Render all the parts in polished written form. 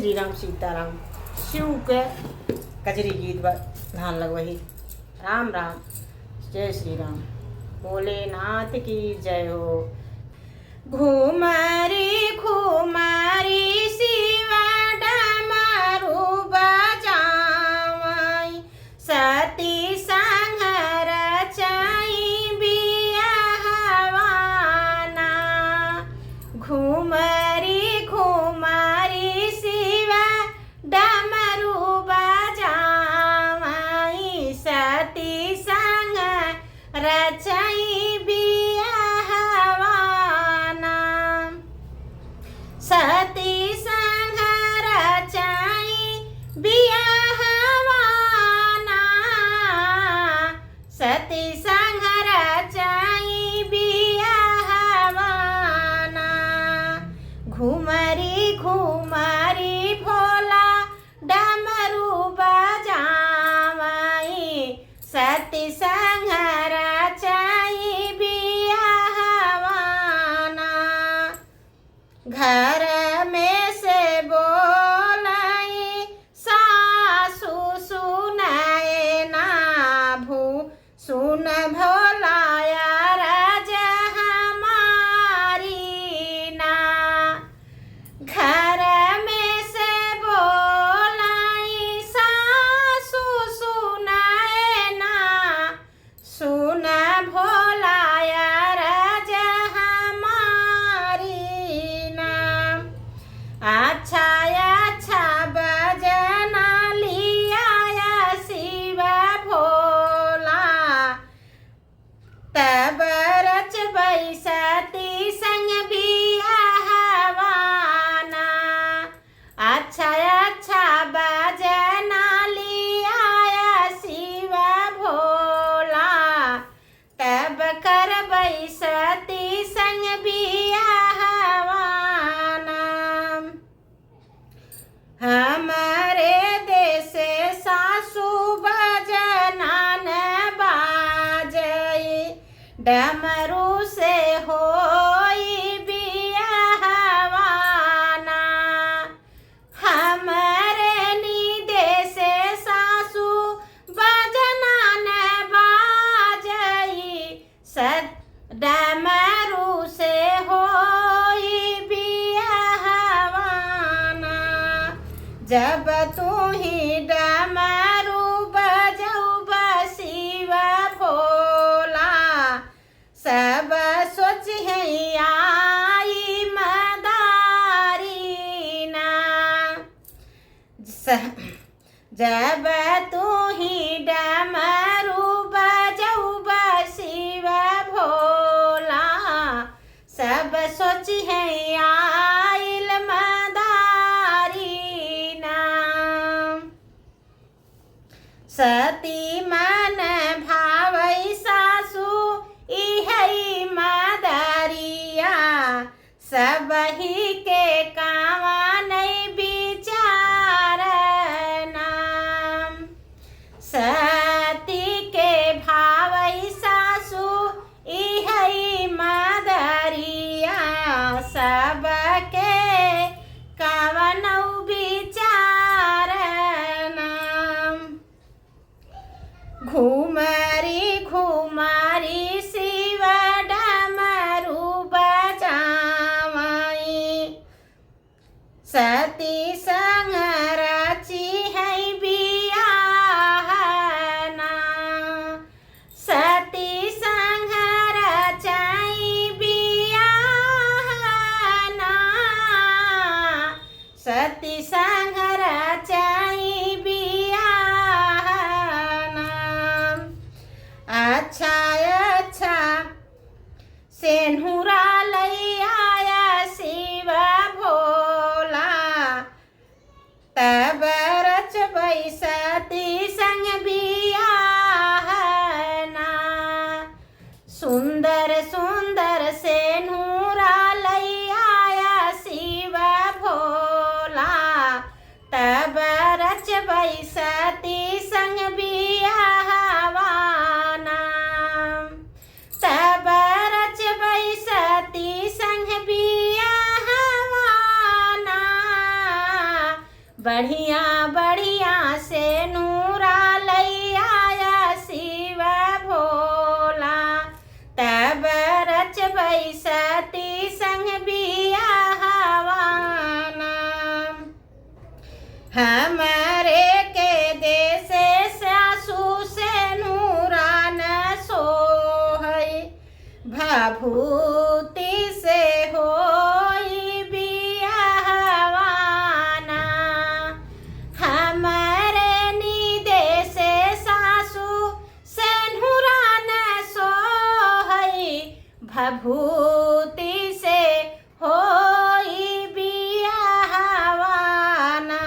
श्री राम सीताराम। शिव के कजरी गीत धान लगवही। राम राम, जय श्री राम, भोलेनाथ की जय हो। घुमरी घुमरी शिवा डमरू बजावई, सती संग रचई बियाहवाना। घुमरी घुमरी शिवा डमरू बजावई, सती संग रचई बियाहवाना। सती संग रचई बियाहवाना, सती संग रचई बियाहवाना। घुमरी घुमरी भोला डमरू बजावई, सती संग रचई बियाहवाना। घर में से बोलाई सासू सुनाए ना, भू सुन भोलाया राजा हमारी ना। घर में से बोलाई सासू सुनाए ना, सुन भोलाया राजा हमारी ना। अच्छा अच्छा बजना लिया शिव भोला, तब रच बैसती संग बियाहवाना। अच्छा अच्छा बजना लिया शिव भोला, तब कर बैसती संग बियाहवाना। हमारे देश सासू बजना न बाजई, डमरू से होई बियाहवाना। हमारे निदेश सासू बजना न बाजई, डमरू से होई बियाहवाना। जब तू ही डमरू बजऊ शिव भोला, सब सोच है आई मदारीना। जब तू ही डमरू बजऊ शिव भोला, सब सोच है आइल मदारीना। सती मन भावई सासू इहई मदारिया, सबही के कावा नहीं विचारना। सती के भावई सासू इहई मदारिया, सबके कावन विचारना। घुमरी घुमरी शिव डमरू बजावई, सती संग रची है बियाहना। सती संग रचई बियाहना, सती संग रचई बियाहना। अच्छा अच्छा सेनुरा लैया शिव भोला, तब रच बैसती संग बियाहना। सुंदर सुंदर सेनुरा लैया शिव भोला, तब रच बैसती संग बियाहवाना। तब रच बैसती संग बियाहवाना, बढ़िया बढ़िया से नूरा लई आया शिव भोला। तब रचबै सती संग बियाहवाना। हमरे के देश सासु से नूरा न सोहै। भभूति से होई बियाहवाना। हमरे निदेश सासु से नूरा न सोहै। भभूति से होई बियाहवाना।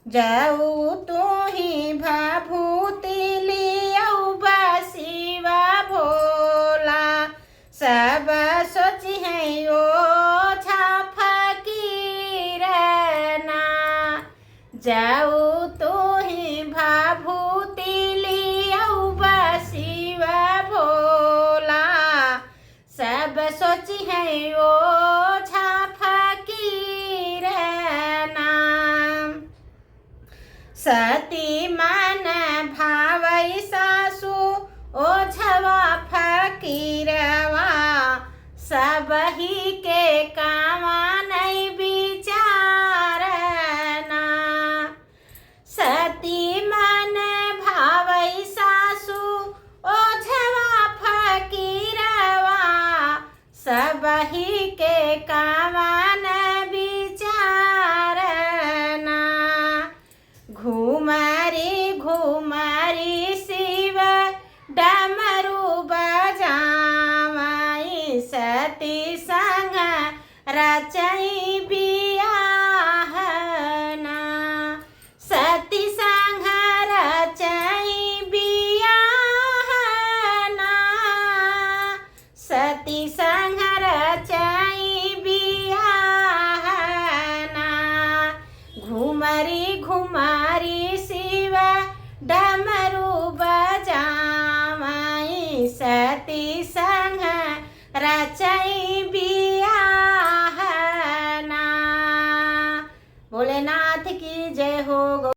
जाऊ तू ही भभूति लियौ शिव भोला। सब सोची है ओझा फकीरना। जाऊ तू ही भभूति लियौ शिव भोला। सब सोची है ओझा फकीरना। सती मन भावै सासु ओझवा फकीरवा। सबही के कामा नहीं विचारना। सती मन भावै सासु ओझवा फकीरवा। सबही के कामा न विचारना। घुमरी घुमरी शिव डमरू बजावै। सती संग रचै बियाहना। सती संग रचै बियाहना। सती संग रचै बियाहना। घुमरी घुमरी शिव डमरू बजावै। सती संग रचै